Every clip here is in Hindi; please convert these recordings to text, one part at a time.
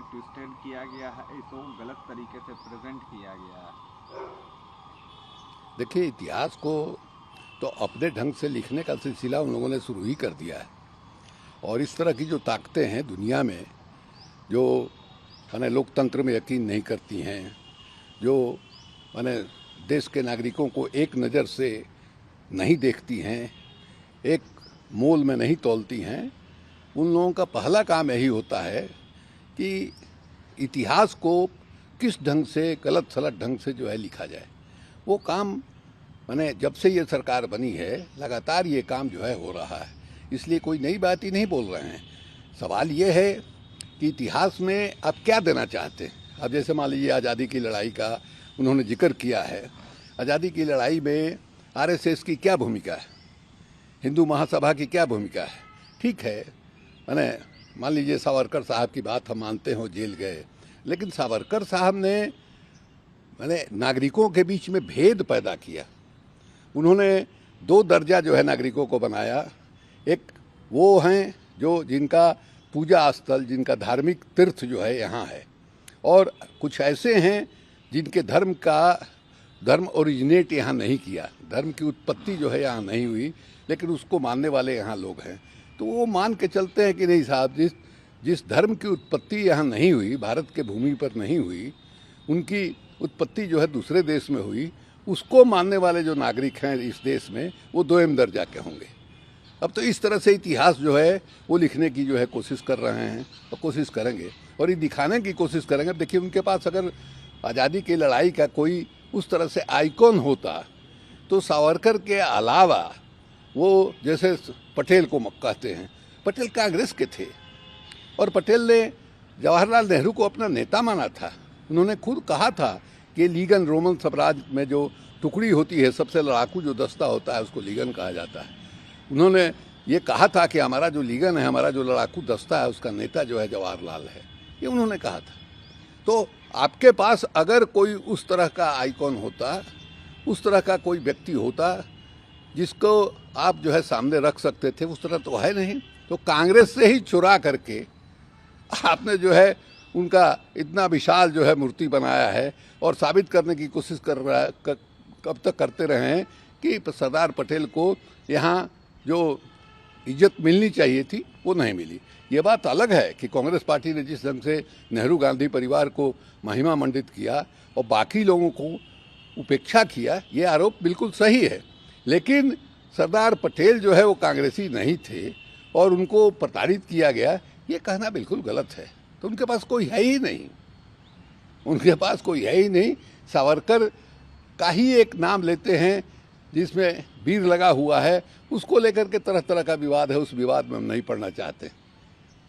ट्विस्टेड किया गया है, इसको गलत तरीके से प्रेजेंट किया गया है। देखिए, इतिहास को तो अपने ढंग से लिखने का सिलसिला उन लोगों ने शुरू ही कर दिया है। और इस तरह की जो ताकतें हैं दुनिया में, जो माने लोकतंत्र में यकीन नहीं करती हैं, जो माने देश के नागरिकों को एक नज़र से नहीं देखती हैं, एक मोल में नहीं तौलती हैं, उन लोगों का पहला काम यही होता है कि इतिहास को किस ढंग से गलत सलत ढंग से जो है लिखा जाए। वो काम माने जब से ये सरकार बनी है लगातार ये काम जो है हो रहा है, इसलिए कोई नई बात ही नहीं बोल रहे हैं। सवाल ये है कि इतिहास में आप क्या देना चाहते हैं। अब जैसे मान लीजिए आज़ादी की लड़ाई का उन्होंने जिक्र किया है। आज़ादी की लड़ाई में आरएसएस की क्या भूमिका है, हिंदू महासभा की क्या भूमिका है। ठीक है, माने मान लीजिए सावरकर साहब की बात हम मानते हो, जेल गए, लेकिन सावरकर साहब ने माने नागरिकों के बीच में भेद पैदा किया। उन्होंने दो दर्जा जो है नागरिकों को बनाया। एक वो हैं जो जिनका पूजा स्थल, जिनका धार्मिक तीर्थ जो है यहाँ है, और कुछ ऐसे हैं जिनके धर्म ओरिजिनेट यहाँ नहीं किया, धर्म की उत्पत्ति जो है यहाँ नहीं हुई, लेकिन उसको मानने वाले यहाँ लोग हैं। तो वो मान के चलते हैं कि नहीं साहब, जिस धर्म की उत्पत्ति यहाँ नहीं हुई, भारत के भूमि पर नहीं हुई, उनकी उत्पत्ति जो है दूसरे देश में हुई, उसको मानने वाले जो नागरिक हैं इस देश में, वो दोयम दर्जा के होंगे। अब तो इस तरह से इतिहास जो है वो लिखने की जो है कोशिश कर रहे हैं और कोशिश करेंगे और ये दिखाने की कोशिश करेंगे। अब देखिए, उनके पास अगर आज़ादी की लड़ाई का कोई उस तरह से आइकॉन होता तो सावरकर के अलावा वो, जैसे पटेल को कहते हैं, पटेल कांग्रेस के थे और पटेल ने जवाहरलाल नेहरू को अपना नेता माना था। उन्होंने खुद कहा था कि लीगन, रोमन साम्राज्य में जो टुकड़ी होती है, सबसे लड़ाकू जो दस्ता होता है उसको लीगन कहा जाता है। उन्होंने ये कहा था कि हमारा जो लीगन है, हमारा जो लड़ाकू दस्ता है, उसका नेता जो है जवाहरलाल है, ये उन्होंने कहा था। तो आपके पास अगर कोई उस तरह का आइकॉन होता, उस तरह का कोई व्यक्ति होता जिसको आप जो है सामने रख सकते थे, उस तरह तो है नहीं। तो कांग्रेस से ही चुरा करके आपने जो है उनका इतना विशाल जो है मूर्ति बनाया है और साबित करने की कोशिश कर रहा है, कब तक करते रहे हैं कि सरदार पटेल को यहाँ जो इज्जत मिलनी चाहिए थी वो नहीं मिली। ये बात अलग है कि कांग्रेस पार्टी ने जिस ढंग से नेहरू गांधी परिवार को महिमा मंडित किया और बाकी लोगों को उपेक्षा किया, ये आरोप बिल्कुल सही है। लेकिन सरदार पटेल जो है वो कांग्रेसी नहीं थे और उनको प्रताड़ित किया गया, ये कहना बिल्कुल गलत है। तो उनके पास कोई है ही नहीं, उनके पास कोई है ही नहीं। सावरकर का ही एक नाम लेते हैं जिसमें वीर लगा हुआ है, उसको लेकर के तरह तरह का विवाद है। उस विवाद में हम नहीं पढ़ना चाहते,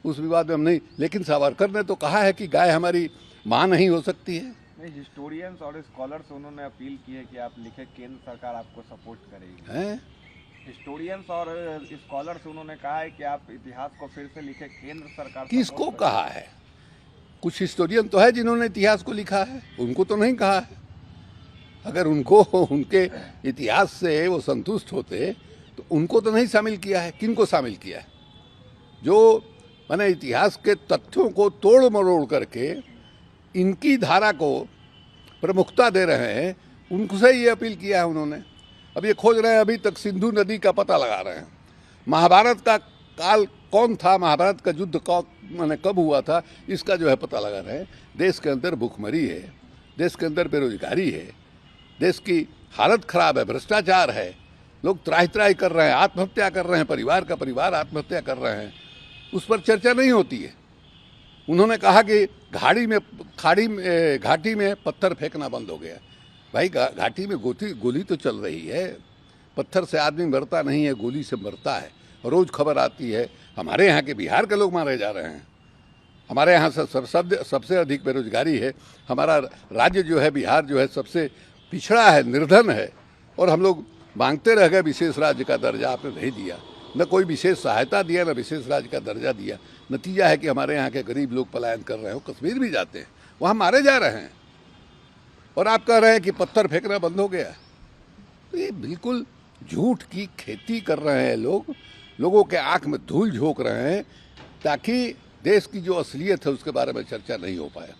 उस विवाद में हम नहीं। लेकिन सावरकर ने तो कहा है कि गाय हमारी माँ नहीं हो सकती है। नहीं, हिस्टोरियंस और स्कॉलर्स उन्होंने अपील की है कि आप लिखे, केंद्र सरकार आपको सपोर्ट करेगी। हैं? हिस्टोरियंस और स्कॉलर्स उन्होंने कहा है कि आप इतिहास को फिर से लिखे, केंद्र सरकार किसको कहा है? कुछ हिस्टोरियन तो है जिन्होंने इतिहास को लिखा है, उनको तो नहीं कहा है। अगर उनको उनके इतिहास से वो संतुष्ट होते तो उनको तो नहीं शामिल किया है। किनको शामिल किया है? जो माने इतिहास के तथ्यों को तोड़ मरोड़ करके इनकी धारा को प्रमुखता दे रहे हैं, उनसे ये अपील किया है उन्होंने। अब ये खोज रहे हैं, अभी तक सिंधु नदी का पता लगा रहे हैं। महाभारत का काल कौन था, महाभारत का युद्ध माने कब हुआ था, इसका जो है पता लगा रहे हैं। देश के अंदर भुखमरी है, देश के अंदर बेरोजगारी है, देश की हालत खराब है, भ्रष्टाचार है, लोग त्राही त्राही कर रहे हैं, आत्महत्या कर रहे हैं, परिवार का परिवार आत्महत्या कर रहे हैं, उस पर चर्चा नहीं होती है। उन्होंने कहा कि घाटी में पत्थर फेंकना बंद हो गया। भाई, घाटी में गोली तो चल रही है, पत्थर से आदमी मरता नहीं है, गोली से मरता है। रोज़ खबर आती है हमारे यहाँ के बिहार के लोग मारे जा रहे हैं, हमारे यहाँ सबसे अधिक बेरोजगारी है, हमारा राज्य जो है बिहार जो है सबसे पिछड़ा है, निर्धन है, और हम लोग मांगते रह गए विशेष राज्य का दर्जा, आपने नहीं दिया, न कोई विशेष सहायता दिया, न विशेष राज्य का दर्जा दिया। नतीजा है कि हमारे यहाँ के गरीब लोग पलायन कर रहे हो, कश्मीर भी जाते हैं, वहाँ मारे जा रहे हैं, और आप कह रहे हैं कि पत्थर फेंकना बंद हो गया। तो ये बिल्कुल झूठ की खेती कर रहे हैं लोग, लोगों के आँख में धूल झोंक रहे हैं ताकि देश की जो असलियत है उसके बारे में चर्चा नहीं हो पाया।